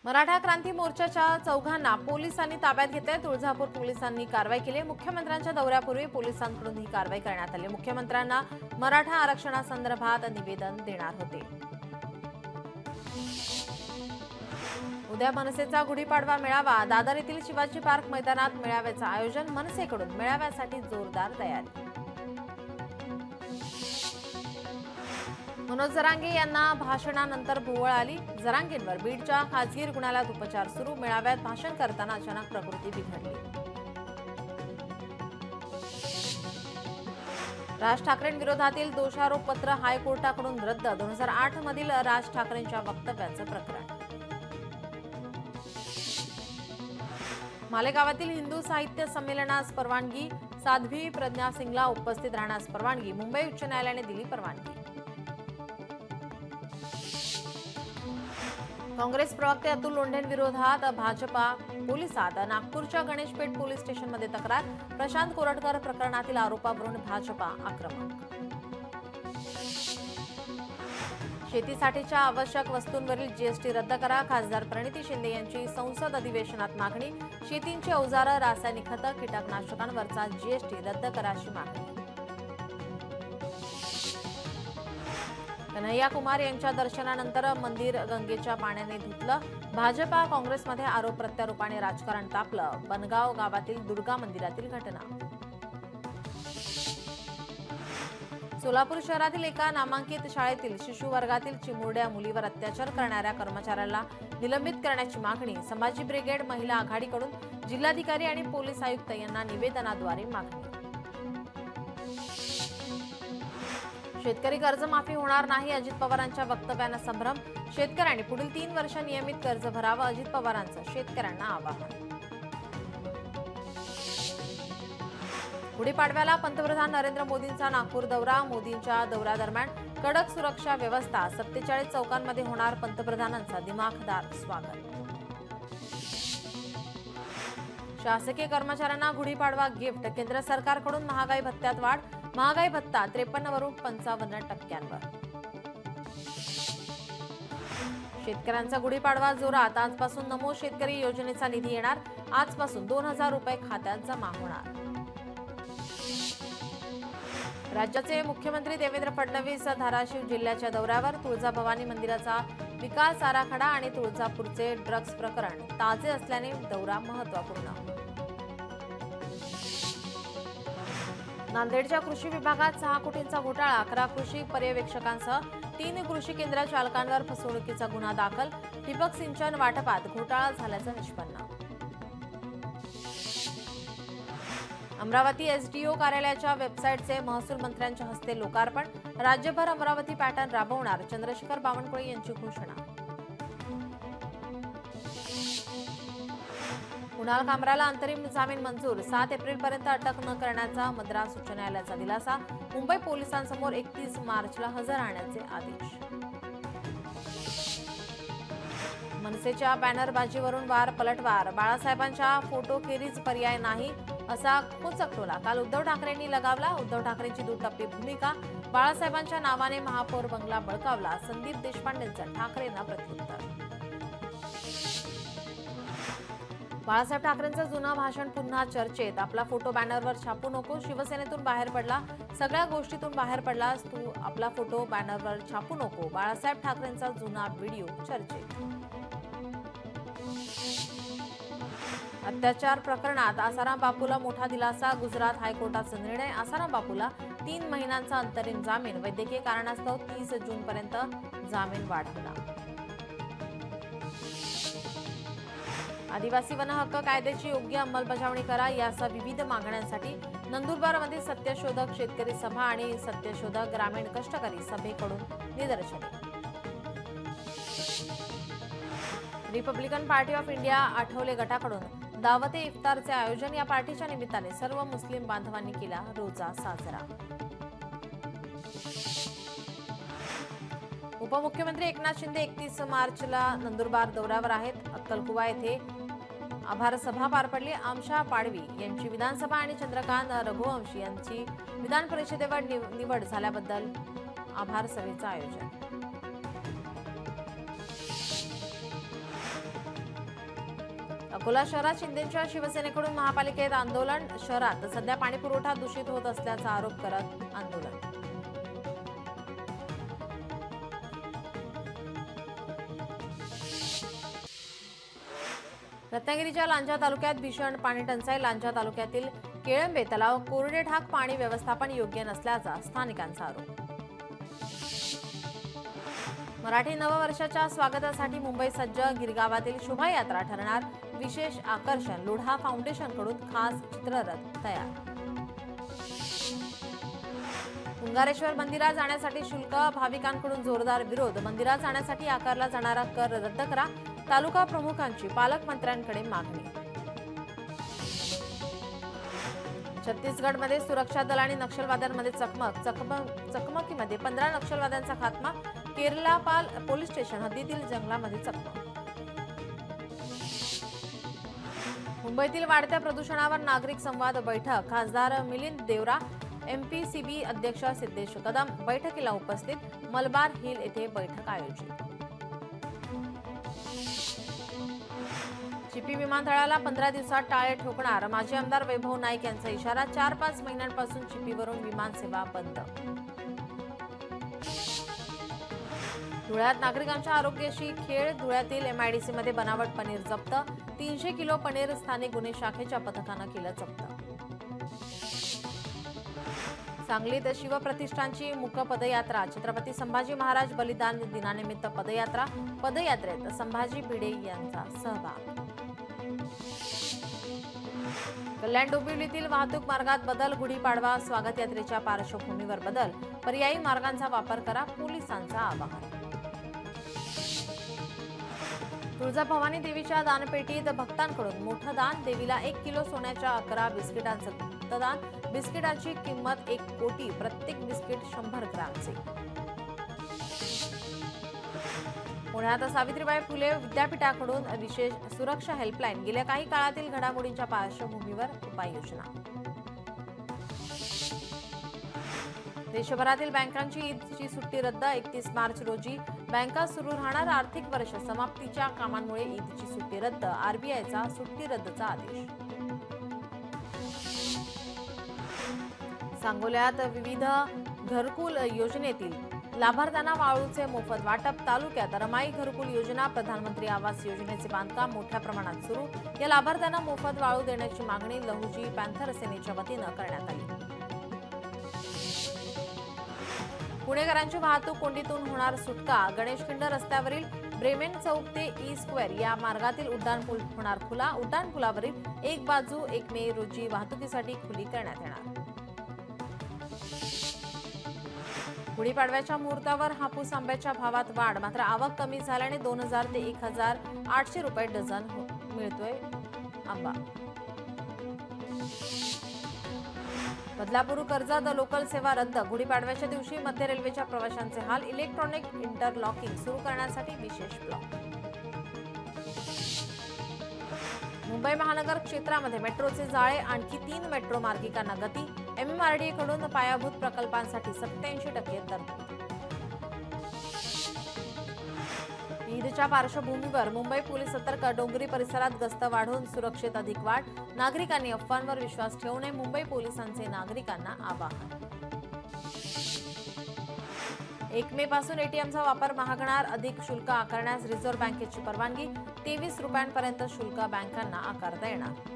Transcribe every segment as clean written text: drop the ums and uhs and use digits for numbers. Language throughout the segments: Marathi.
मराठा क्रांती मोर्चाच्या चौघांना पोलिसांनी ताब्यात घेतले। तुळजापूर पोलिसांनी कारवाई केली। मुख्यमंत्र्यांच्या दौऱ्यापूर्वी पोलिसांकडून ही कारवाई करण्यात आली। मुख्यमंत्र्यांना मराठा आरक्षणासंदर्भात निवेदन देणार होते। उद्या मनसेचा गुढीपाडवा मेळावा। दादर येथील शिवाजी पार्क मैदानात मेळाव्याचं आयोजन। मनसेकडून मेळाव्यासाठी जोरदार तयारी। मनोज जरांगे यांना भाषणानंतर भोवळ आली। जरांगेंवर बीडच्या खासगी रुग्णालयात उपचार सुरू। मेळाव्यात भाषण करताना अचानक प्रकृती बिघडली। राज ठाकरेंविरोधातील दोषारोपपत्र हायकोर्टाकडून रद्द। 2008 मधील राज ठाकरेंच्या वक्तव्याचं प्रकरण। मालेगावातील हिंदू साहित्य संमेलनास परवानगी। साध्वी प्रज्ञा सिंगला उपस्थित राहण्यास परवानगी। मुंबई उच्च न्यायालयाने दिली परवानगी। काँग्रेस प्रवक्ते अतुल लोंढेंविरोधात भाजपा पोलिसात। नागपूरच्या गणेशपेठ पोलीस स्टेशनमध्ये तक्रार। प्रशांत कोरटकर प्रकरणातील आरोपावरून भाजपा आक्रमक। शेतीसाठीच्या आवश्यक वस्तूंवरील जीएसटी रद्द करा। खासदार प्रणिती शिंदे यांची संसद अधिवेशनात मागणी। शेतीची अवजारं, रासायनिक खतं, कीटकनाशकांवरचा जीएसटी रद्द कराची मागणी। कन्हैया कुमार यांच्या दर्शनानंतर मंदिर गंगेच्या पाण्याने धुतलं। भाजपा काँग्रेसमध्ये आरोप प्रत्यारोपाने राजकारण तापलं। बनगाव गावातील दुर्गा मंदिरातील घटना। सोलापूर शहरातील एका नामांकित शाळेतील शिशु वर्गातील चिमुरड्या मुलीवर अत्याचार करणाऱ्या कर्मचाऱ्याला निलंबित करण्याची मागणी। संभाजी ब्रिगेड महिला आघाडीकडून जिल्हाधिकारी आणि पोलीस आयुक्त यांना निवेदनाद्वारे मागणी। शेतकरी कर्जमाफी होणार नाही। अजित पवारांच्या वक्तव्यानं संभ्रम। शेतकऱ्यांनी पुढील 3 वर्ष नियमित कर्ज भरावं। अजित पवारांचं शेतकऱ्यांना आवाहन। गुढीपाडव्याला पंतप्रधान नरेंद्र मोदींचा नागपूर दौरा। मोदींच्या दौऱ्यादरम्यान कडक सुरक्षा व्यवस्था। 47 चौकांमध्ये होणार पंतप्रधानांचं दिमाखदार स्वागत। शासकीय कर्मचाऱ्यांना गुढीपाडवा गिफ्ट। केंद्र सरकारकडून महागाई भत्त्यात वाढ। महागाई भत्ता 53 वरून 55%। शेतकऱ्यांचा गुढीपाडवा जोरात। आजपासून नमो शेतकरी योजनेचा निधी येणार। आजपासून 2000 रुपये खात्यात जमा होणार। राज्याचे मुख्यमंत्री देवेंद्र फडणवीस धाराशिव जिल्ह्याच्या दौऱ्यावर। तुळजाभवानी मंदिराचा विकास आराखडा आणि तुळजापूरचे ड्रग्ज प्रकरण ताजे असल्याने दौरा महत्त्वपूर्ण। नांदेडच्या कृषी विभागात 6 कोटींचा घोटाळा। 11 कृषी पर्यवेक्षकांसह 3 कृषी केंद्र चालकांवर फसवणुकीचा गुन्हा दाखल। ठिबक सिंचन वाटपात घोटाळा झाल्याचं निष्पन्न। अमरावती एसडीओ कार्यालयाच्या वेबसाईटचे महसूल मंत्र्यांच्या हस्ते लोकार्पण। राज्यभर अमरावती पॅटर्न राबवणार। चंद्रशेखर बावनकुळे यांची घोषणा। कुणाल कामराला अंतरिम जामीन मंजूर। 7 एप्रिलपर्यंत अटक न करण्याचा मद्रास उच्च न्यायालयाचा दिलासा। मुंबई पोलिसांसमोर 31 मार्चला हजर राहण्याचे आदेश। मनसेच्या बॅनरबाजीवरून वार पलटवार। बाळासाहेबांच्या फोटोखेरीज पर्याय नाही असा खोचक टोला काल उद्धव ठाकरेंनी लगावला। उद्धव ठाकरेंची दुटप्पी भूमिका। बाळासाहेबांच्या नावाने महापौर बंगला बळकावला। संदीप देशपांडेंचं ठाकरेंना प्रत्युत्तर। बाळासाहेब ठाकरेंचं जुनं भाषण पुन्हा चर्चेत। आपला फोटो बॅनरवर छापू नको। शिवसेनेतून बाहेर पडला, सगळ्या गोष्टीतून बाहेर पडलास तू। आपला फोटो बॅनरवर छापू नको। बाळासाहेब ठाकरेंचा जुना व्हिडिओ चर्चेत। अत्याचार प्रकरणात आसाराम बापूला मोठा दिलासा। गुजरात हायकोर्टाचा निर्णय। आसाराम बापूला 3 महिन्यांचा अंतरिम जामीन। वैद्यकीय कारणास्तव 30 जूनपर्यंत जामीन वाढवला। आदिवासी वन हक्क कायद्याची योग्य अंमलबजावणी करा यासह विविध मागण्यांसाठी नंदुरबारमध्ये सत्यशोधक शेतकरी सभा आणि सत्यशोधक ग्रामीण कष्टकरी सभेकडून निदर्शने। Republican party of India Athawale गटाकडून दावते इफ्तारचे आयोजन। या पार्टीच्या निमित्ताने सर्व मुस्लिम बांधवांनी केला रोजा साजरा। उपमुख्यमंत्री एकनाथ शिंदे 31 मार्चला नंदुरबार दौऱ्यावर आहेत। अक्कलकुवा येथे आभार सभा पार पडली। आमशा पाडवी यांची विधानसभा आणि चंद्रकांत रघुवंशी यांची विधान परिषदेवर निवड झाल्याबद्दल आभार सभेचं आयोजन। अकोला शहरात शिंदेच्या शिवसेनेकडून महापालिकेत आंदोलन. शहरात सध्या पाणीपुरवठा दूषित होत असल्याचा आरोप करत आंदोलन. रत्नागिरीच्या लांजा तालुक्यात भीषण पाणी टंचाई. लांजा तालुक्यातील केळंबे तलाव कोरडे ठाक पाणी व्यवस्थापन योग्य नसल्याचा स्थानिकांचा आरोप. मराठी नववर्षाच्या स्वागतासाठी मुंबई सज्ज. गिरगावातील शोभायात्रा ठरणार विशेष आकर्षण. लोढा फाउंडेशनकडून खास चित्ररथ तयार. तुंगारेश्वर मंदिरात जाण्यासाठी शुल्क. भाविकांकडून जोरदार विरोध. मंदिरात जाण्यासाठी आकारला जाणारा कर रद्द करा. तालुका प्रमुखांची पालकमंत्र्यांकडे मागणी. छत्तीसगडमध्ये सुरक्षा दल आणि नक्षलवाद्यांमध्ये चकमकीमध्ये 15 नक्षलवाद्यांचा खात्मा. केरलापाल पोलीस स्टेशन हद्दीतील जंगलामध्ये चकमक. मुंबईतील वाढत्या प्रदूषणावर नागरिक संवाद बैठक. खासदार मिलिंद देवरा, एमपीसीबी अध्यक्ष सिद्धेश कदम बैठकीला उपस्थित. मलबार हिल येथे बैठक आयोजित. चिपी विमानतळाला 15 दिवसात टाळे ठोकणार. माजी आमदार वैभव नाईक यांचा इशारा. 4-5 महिन्यांपासून चिपीवरून विमानसेवा बंद. धुळ्यात नागरिकांच्या आरोग्याशी खेळ. धुळ्यातील एमआयडीसीमध्ये बनावट पनीर जप्त. 300 किलो पनीर स्थानिक गुन्हे शाखेच्या पथकानं केलं जप्त. सांगलीत शिवप्रतिष्ठानची मूक पदयात्रा. छत्रपती संभाजी महाराज बलिदान दिनानिमित्त पदयात्रा. पदयात्रेत संभाजी भिडे यांचा सहभाग. कल्याण डोंबिवलीतील वाहतूक मार्गात बदल. गुढीपाडवा स्वागत यात्रेच्या पार्श्वभूमीवर बदल. पर्यायी मार्गांचा वापर करा. पोलिसांचा आवाहन. तुळजाभवानी देवीच्या दानपेटीत भक्तांकडून मोठं दान. देवीला 1 किलो सोन्याच्या 11 बिस्किटांचं दान. बिस्किटांची किंमत 1 कोटी. प्रत्येक बिस्किट 100 ग्रामचे. पुण्यात सावित्रीबाई फुले विद्यापीठाकडून विशेष सुरक्षा हेल्पलाईन. गेल्या काही काळातील घडामोडींच्या पार्श्वभूमीवर उपाययोजना. देशभरातील बँकांची ईदची सुट्टी रद्द. 31 मार्च रोजी बँका सुरू राहणार. आर्थिक वर्ष समाप्तीच्या कामांमुळे ईदची सुट्टी रद्द. आरबीआयचा सुट्टी रद्दचा आदेश. सांगोल्यात विविध घरकुल योजनेतील लाभार्थ्यांना वाळूचे मोफत वाटप. तालुक्यात रमाई घरकुल योजना. प्रधानमंत्री आवास योजनेचे बांधकाम मोठ्या प्रमाणात सुरू. या लाभार्थ्यांना मोफत वाळू देण्याची मागणी लहुजी पॅन्थर सेनेच्या वतीनं करण्यात आली. पुणेकरांची वाहतूक कोंडीतून होणार सुटका. गणेशखिंड रस्त्यावरील ब्रेमेन चौक ते ई स्क्वेअर या मार्गातील उड्डाणपूल होणार खुला. उड्डाणपुलावरील एक बाजू 1 मे रोजी वाहतुकीसाठी खुली करण्यात येणार. गुढीपाडव्याच्या मुहूर्तावर हापूस आंब्याच्या भावात वाढ. मात्र आवक कमी झाल्याने 2000 ते 1800 रुपये डझन मिळतोय आंबा. बदलापूर कर्जत लोकल सेवा रद्द. गुढीपाडव्याच्या दिवशी मध्य रेल्वेच्या प्रवाशांचे हाल. इलेक्ट्रॉनिक इंटरलॉकिंग सुरू करण्यासाठी विशेष ब्लॉक. मुंबई महानगर क्षेत्रामध्ये मेट्रोचे जाळे. आणखी 3 मेट्रो मार्गिकांना गती. एमएमआरडीए कडून पायाभूत प्रकल्पांसाठी 87% तरतूद. ईदच्या पार्श्वभूमीवर मुंबई पोलीस सतर्क. डोंगरी परिसरात गस्त वाढवून सुरक्षेत अधिक वाढ. नागरिकांनी अफवांवर विश्वास ठेवू नये. मुंबई पोलिसांचे नागरिकांना आवाहन. 1 मे पासून एटीएमचा वापर महागणार. अधिक शुल्क आकारण्यास रिझर्व्ह बँकेची परवानगी. 23 रुपयांपर्यंत शुल्क बँकांना आकारता येणार.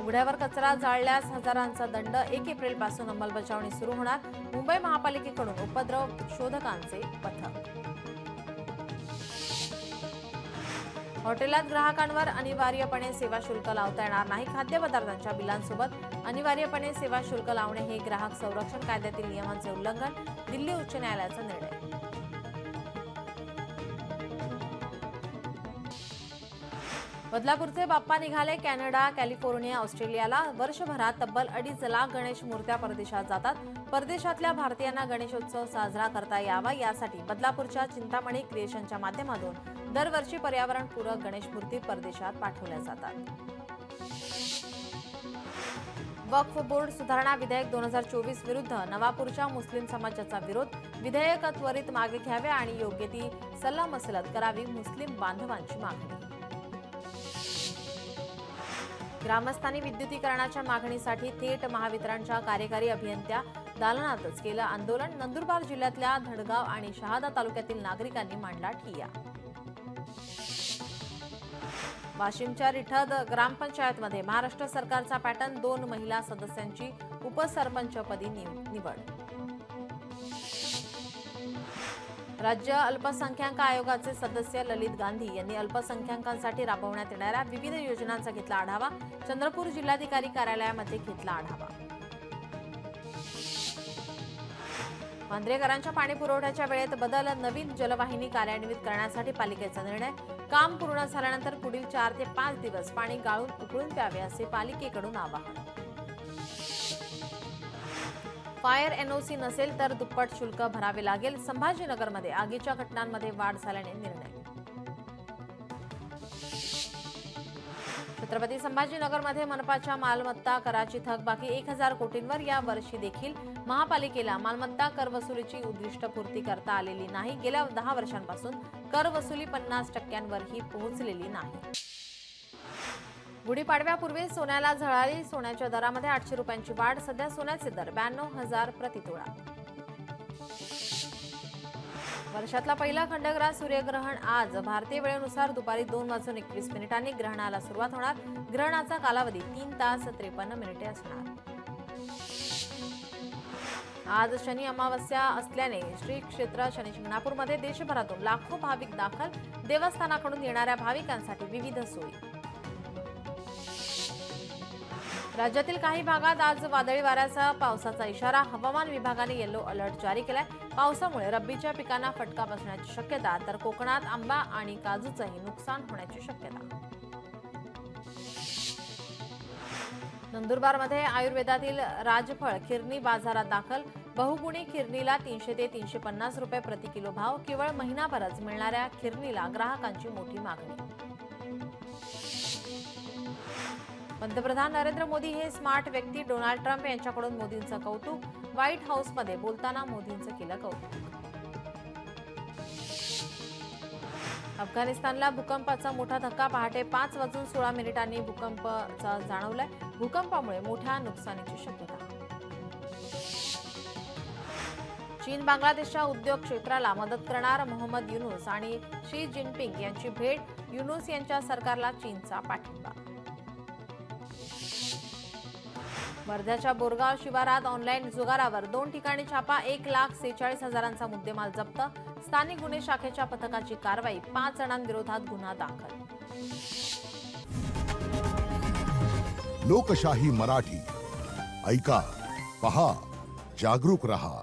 उघड्यावर कचरा जाळल्यास हजारांचा दंड. 1 एप्रिल पासून अंमलबजावणी सुरू होणार. मुंबई महापालिकेकडून उपद्रव शोधकांचे पथक. हॉटेलात ग्राहकांवर अनिवार्यपणे सेवा शुल्क लावता येणार नाही. खाद्यपदार्थांच्या बिलांसोबत अनिवार्यपणे सेवा शुल्क लावणे हे ग्राहक संरक्षण कायद्यातील नियमांचे उल्लंघन. दिल्ली उच्च न्यायालयाचा निर्णय. बदलापूरचे बाप्पा निघाले कॅनडा, कॅलिफोर्निया, ऑस्ट्रेलियाला. वर्षभरात तब्बल 2.5 लाख गणेश मूर्त्या परदेशात जातात. परदेशातल्या भारतीयांना गणेशोत्सव साजरा करता यावा यासाठी बदलापूरच्या चिंतामणी क्रिएशनच्या माध्यमातून दरवर्षी पर्यावरणपूरक गणेश मूर्ती परदेशात पाठवल्या जातात. वक्फ बोर्ड सुधारणा विधेयक 2024 विरुद्ध नवापूरच्या मुस्लिम समाजाचा विरोध. विधेयक त्वरित मागे घ्यावे आणि योग्य ती सल्लामसलत करावी, मुस्लिम बांधवांची मागणी. ग्रामस्थांनी विद्युतीकरणाच्या मागणीसाठी थेट महावितरणच्या कार्यकारी अभियंत्या दालनातच केलं आंदोलन. नंदुरबार जिल्ह्यातल्या धडगाव आणि शहादा तालुक्यातील नागरिकांनी मांडला ठिय्या. वाशिमच्या रिठद ग्रामपंचायतमध्ये महाराष्ट्र सरकारचा पॅटर्न, 2 महिला सदस्यांची उपसरपंचपदी निवड. राज्य अल्पसंख्याक आयोगाचे सदस्य ललित गांधी यांनी अल्पसंख्याकांसाठी राबवण्यात येणाऱ्या विविध योजनांचा घेतला आढावा. चंद्रपूर जिल्हाधिकारी कार्यालयामध्ये घेतला आढावा. मांजरेकरांच्या पाणी पुरवठ्याच्या वेळेत बदल, नवीन जलवाहिनी कार्यान्वित करण्यासाठी पालिकेचा निर्णय. काम पूर्ण झाल्यानंतर पुढील 4 ते 5 दिवस पाणी गाळून उकळून प्यावे असे पालिकेकडून आवाहन. फायर एनओसी नसेल तर दुप्पट शुल्क भरावे लागेल. संभाजीनगरमध्ये आगीच्या घटनांमध्ये वाढ झाल्याने निर्णय. छत्रपती संभाजीनगरमध्ये मनपाच्या मालमत्ता कराची थकबाकी 1000 कोटींवर. या वर्षी देखील महापालिकेला मालमत्ता कर वसुलीची उद्दिष्टपूर्ती करता आलेली नाही. गेल्या 10 वर्षांपासून कर वसुली 50%वरही पोहोचलेली नाही. गुढीपाडव्यापूर्वी सोन्याला झळाळी. सोन्याच्या दरामध्ये 800 रुपयांची वाढ. सध्या सोन्याचे दर 92,000 प्रतितोळा. वर्षातला पहिला खंडग्रास सूर्यग्रहण आज. भारतीय वेळेनुसार दुपारी 2:21 ग्रहणाला सुरुवात होणार. ग्रहणाचा कालावधी 3 तास 53 मिनिटे असणार. आज शनी अमावस्या असल्याने श्री क्षेत्र शनी शिंगणापूरमध्ये देशभरातून लाखो भाविक दाखल. देवस्थानाकडून येणाऱ्या भाविकांसाठी विविध सोयी. राज्यातील काही भागात आज वादळी वाऱ्यासह पावसाचा इशारा. हवामान विभागाने येलो अलर्ट जारी केलाय. पावसामुळे रब्बीच्या पिकांना फटका बसण्याची शक्यता, तर कोकणात आंबा आणि काजूचंही नुकसान होण्याची शक्यता. नंदुरबारमध्ये आयुर्वेदातील राजफळ किरणी बाजारात दाखल. बहुगुणी किरणीला 300 ते 350 रुपये प्रति किलो भाव. केवळ महिनाभरच मिळणाऱ्या किरणीला ग्राहकांची मोठी मागणी. पंतप्रधान नरेंद्र मोदी हे स्मार्ट व्यक्ती. डोनाल्ड ट्रम्प यांच्याकडून मोदींचं कौतुक. व्हाईट हाऊसमध्ये बोलताना मोदींचं केलं कौतुक. अफगाणिस्तानला भूकंपाचा मोठा धक्का. पहाटे 5:16 भूकंपाचा जाणवलाय. भूकंपामुळे मोठ्या नुकसानीची शक्यता. चीन बांगलादेशच्या उद्योग क्षेत्राला मदत करणार. मोहम्मद युनूस आणि शी जिनपिंग यांची भेट. युनूस यांच्या सरकारला चीनचा पाठिंबा. वर्ध्याच्या बोरगाव शिवारात ऑनलाईन जुगारावर 2 ठिकाणी छापा. 1,46,000चा मुद्देमाल जप्त. स्थानिक गुन्हे शाखेच्या पथकाची कारवाई. 5 जणांविरोधात गुन्हा दाखल. लोकशाही मराठी ऐका, पहा, जागरूक रहा.